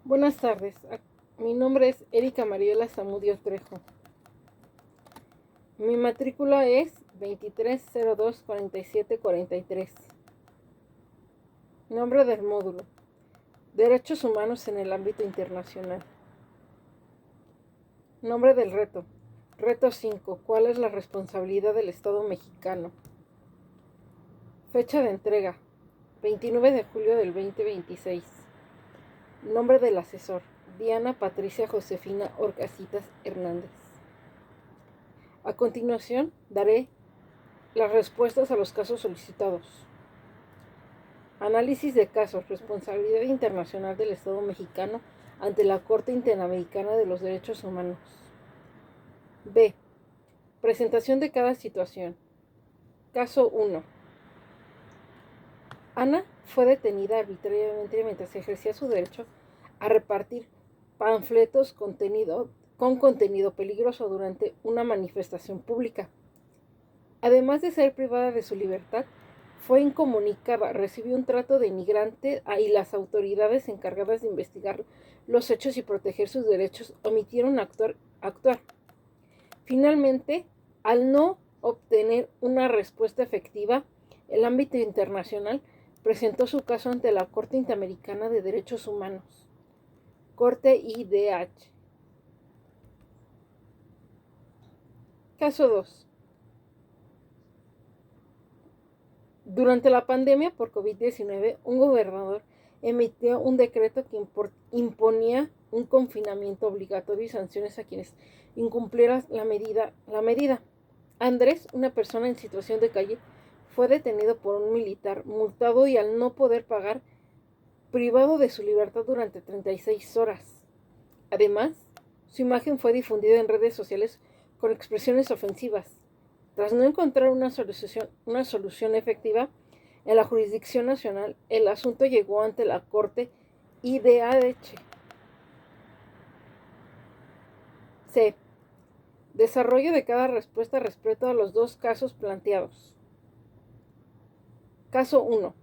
Buenas tardes, mi nombre es Erika Mariela Zamudio Trejo. Mi matrícula es 23024743. Nombre del módulo: Derechos Humanos en el ámbito internacional. Nombre del reto: Reto 5. ¿Cuál es la responsabilidad del Estado mexicano? Fecha de entrega: 29 de julio del 2026. Nombre del asesor: Diana Patricia Josefina Orcasitas Hernández. A continuación, daré las respuestas a los casos solicitados. Análisis de casos: responsabilidad internacional del Estado mexicano ante la Corte Interamericana de los Derechos Humanos. B. Presentación de cada situación. Caso 1. Ana fue detenida arbitrariamente mientras ejercía su derecho a repartir panfletos con contenido peligroso durante una manifestación pública. Además de ser privada de su libertad, fue incomunicada, recibió un trato denigrante y las autoridades encargadas de investigar los hechos y proteger sus derechos omitieron actuar. Finalmente, al no obtener una respuesta efectiva, el ámbito internacional presentó su caso ante la Corte Interamericana de Derechos Humanos, Corte IDH. Caso 2. Durante la pandemia por COVID-19, un gobernador emitió un decreto que imponía un confinamiento obligatorio y sanciones a quienes incumplieran la medida. Andrés, una persona en situación de calle, fue detenido por un militar, multado y al no poder pagar, privado de su libertad durante 36 horas. Además, su imagen fue difundida en redes sociales con expresiones ofensivas. Tras no encontrar una solución efectiva en la jurisdicción nacional, el asunto llegó ante la Corte IDH. C. Desarrollo de cada respuesta respecto a los dos casos planteados. Caso 1.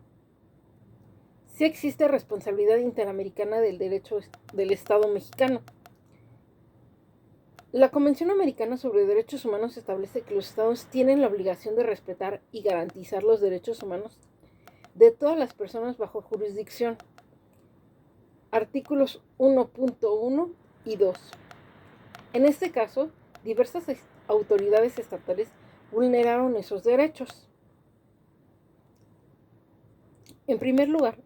Sí existe responsabilidad interamericana del derecho del Estado mexicano. La Convención Americana sobre Derechos Humanos establece que los estados tienen la obligación de respetar y garantizar los derechos humanos de todas las personas bajo jurisdicción. Artículos 1.1 y 2. En este caso, diversas autoridades estatales vulneraron esos derechos. En primer lugar,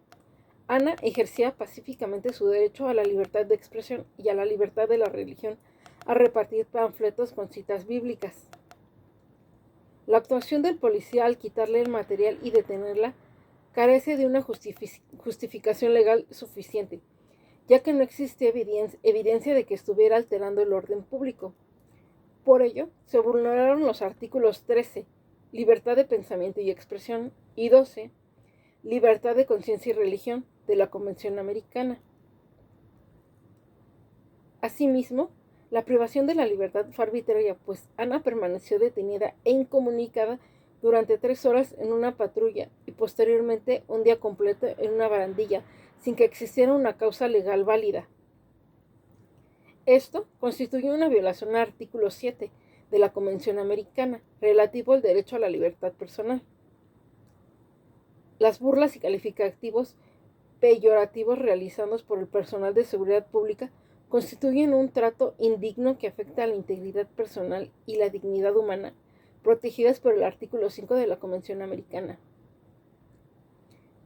Ana ejercía pacíficamente su derecho a la libertad de expresión y a la libertad de la religión a repartir panfletos con citas bíblicas. La actuación del policía al quitarle el material y detenerla carece de una justificación legal suficiente, ya que no existe evidencia de que estuviera alterando el orden público. Por ello, se vulneraron los artículos 13, libertad de pensamiento y expresión, y 12, libertad de conciencia y religión, de la Convención Americana. Asimismo, la privación de la libertad fue arbitraria, pues Ana permaneció detenida e incomunicada durante 3 horas en una patrulla y posteriormente un día completo en una barandilla, sin que existiera una causa legal válida. Esto constituye una violación al artículo 7 de la Convención Americana, relativo al derecho a la libertad personal. Las burlas y calificativos peyorativos realizados por el personal de seguridad pública constituyen un trato indigno que afecta a la integridad personal y la dignidad humana, protegidas por el artículo 5 de la Convención Americana.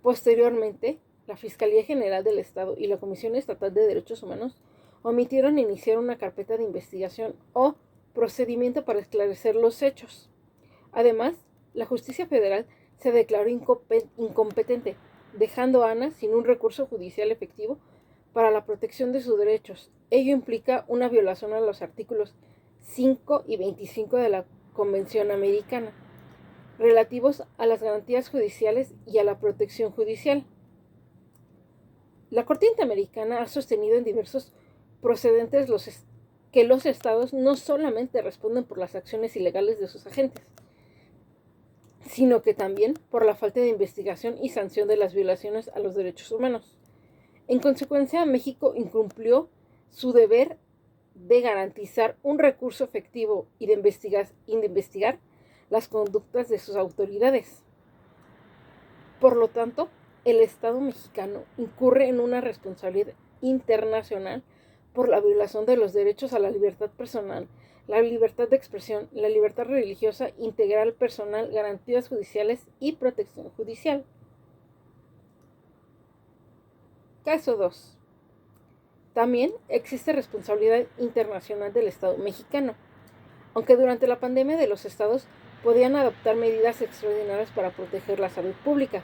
Posteriormente, la Fiscalía General del Estado y la Comisión Estatal de Derechos Humanos omitieron iniciar una carpeta de investigación o procedimiento para esclarecer los hechos. Además, la Justicia Federal se declaró incompetente, dejando a Ana sin un recurso judicial efectivo para la protección de sus derechos. Ello implica una violación a los artículos 5 y 25 de la Convención Americana, relativos a las garantías judiciales y a la protección judicial. La Corte Interamericana ha sostenido en diversos procedentes que los estados no solamente responden por las acciones ilegales de sus agentes, sino que también por la falta de investigación y sanción de las violaciones a los derechos humanos. En consecuencia, México incumplió su deber de garantizar un recurso efectivo y de investigar las conductas de sus autoridades. Por lo tanto, el Estado mexicano incurre en una responsabilidad internacional por la violación de los derechos a la libertad personal, la libertad de expresión, la libertad religiosa integral personal, garantías judiciales y protección judicial. Caso 2. También existe responsabilidad internacional del Estado mexicano. Aunque durante la pandemia de los estados podían adoptar medidas extraordinarias para proteger la salud pública,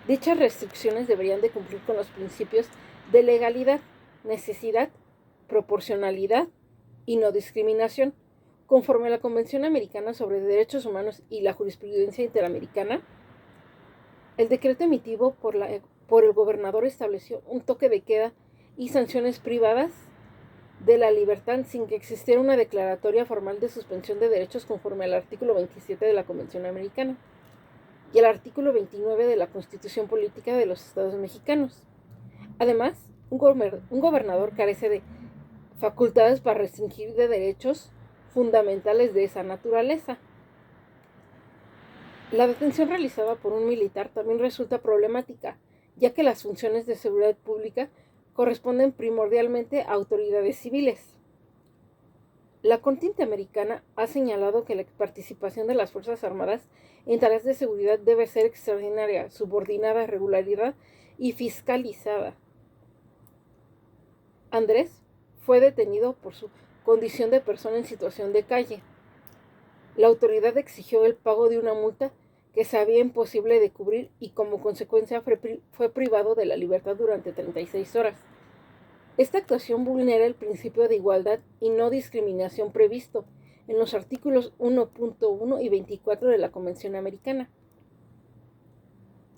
dichas restricciones deberían de cumplir con los principios de legalidad, necesidad, proporcionalidad y no discriminación. Conforme a la Convención Americana sobre Derechos Humanos y la jurisprudencia interamericana, el decreto emitido por el gobernador estableció un toque de queda y sanciones privadas de la libertad sin que existiera una declaratoria formal de suspensión de derechos conforme al artículo 27 de la Convención Americana y el artículo 29 de la Constitución Política de los Estados Mexicanos. Además, un gobernador carece de facultades para restringir de derechos fundamentales de esa naturaleza. La detención realizada por un militar también resulta problemática, ya que las funciones de seguridad pública corresponden primordialmente a autoridades civiles. La Corte Interamericana ha señalado que la participación de las Fuerzas Armadas en tareas de seguridad debe ser extraordinaria, subordinada, regularizada y fiscalizada. Andrés fue detenido por su condición de persona en situación de calle. La autoridad exigió el pago de una multa que sabía imposible de cubrir y como consecuencia fue privado de la libertad durante 36 horas. Esta actuación vulnera el principio de igualdad y no discriminación previsto en los artículos 1.1 y 24 de la Convención Americana.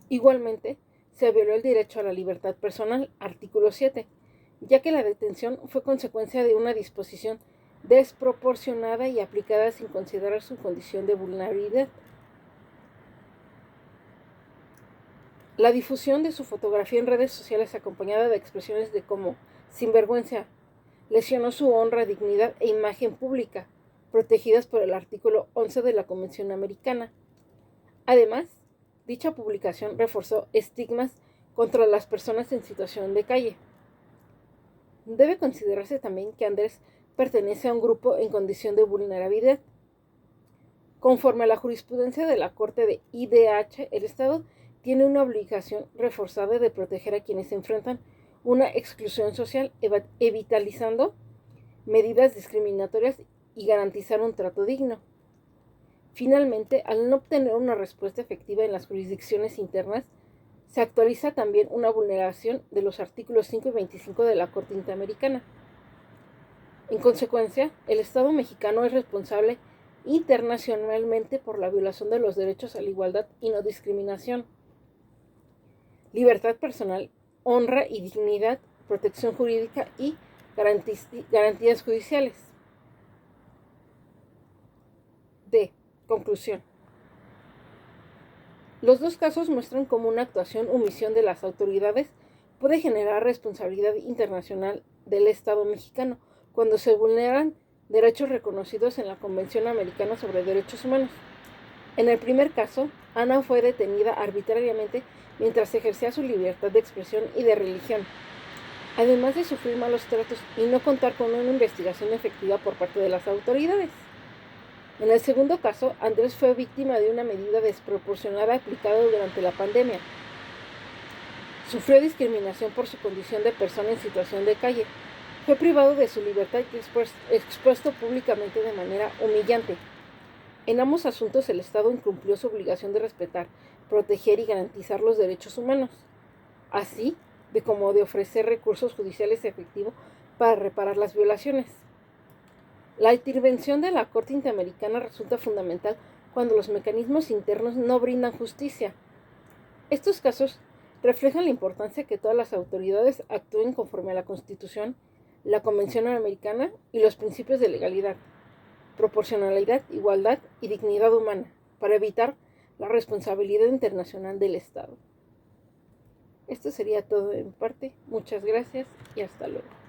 Igualmente, se violó el derecho a la libertad personal, artículo 7, ya que la detención fue consecuencia de una disposición desproporcionada y aplicada sin considerar su condición de vulnerabilidad. La difusión de su fotografía en redes sociales acompañada de expresiones de como sinvergüenza lesionó su honra, dignidad e imagen pública, protegidas por el artículo 11 de la Convención Americana. Además, dicha publicación reforzó estigmas contra las personas en situación de calle. Debe considerarse también que Andrés pertenece a un grupo en condición de vulnerabilidad. Conforme a la jurisprudencia de la Corte de IDH, el Estado tiene una obligación reforzada de proteger a quienes enfrentan una exclusión social, evitalizando medidas discriminatorias y garantizar un trato digno. Finalmente, al no obtener una respuesta efectiva en las jurisdicciones internas, se actualiza también una vulneración de los artículos 5 y 25 de la Corte Interamericana. En consecuencia, el Estado mexicano es responsable internacionalmente por la violación de los derechos a la igualdad y no discriminación, libertad personal, honra y dignidad, protección jurídica y garantías judiciales. D. Conclusión. Los dos casos muestran cómo una actuación o omisión de las autoridades puede generar responsabilidad internacional del Estado mexicano cuando se vulneran derechos reconocidos en la Convención Americana sobre Derechos Humanos. En el primer caso, Ana fue detenida arbitrariamente mientras ejercía su libertad de expresión y de religión, además de sufrir malos tratos y no contar con una investigación efectiva por parte de las autoridades. En el segundo caso, Andrés fue víctima de una medida desproporcionada aplicada durante la pandemia. Sufrió discriminación por su condición de persona en situación de calle. Fue privado de su libertad y expuesto públicamente de manera humillante. En ambos asuntos, el Estado incumplió su obligación de respetar, proteger y garantizar los derechos humanos, así como de ofrecer recursos judiciales efectivos para reparar las violaciones. La intervención de la Corte Interamericana resulta fundamental cuando los mecanismos internos no brindan justicia. Estos casos reflejan la importancia que todas las autoridades actúen conforme a la Constitución, la Convención Americana y los principios de legalidad, proporcionalidad, igualdad y dignidad humana, para evitar la responsabilidad internacional del Estado. Esto sería todo de mi parte. Muchas gracias y hasta luego.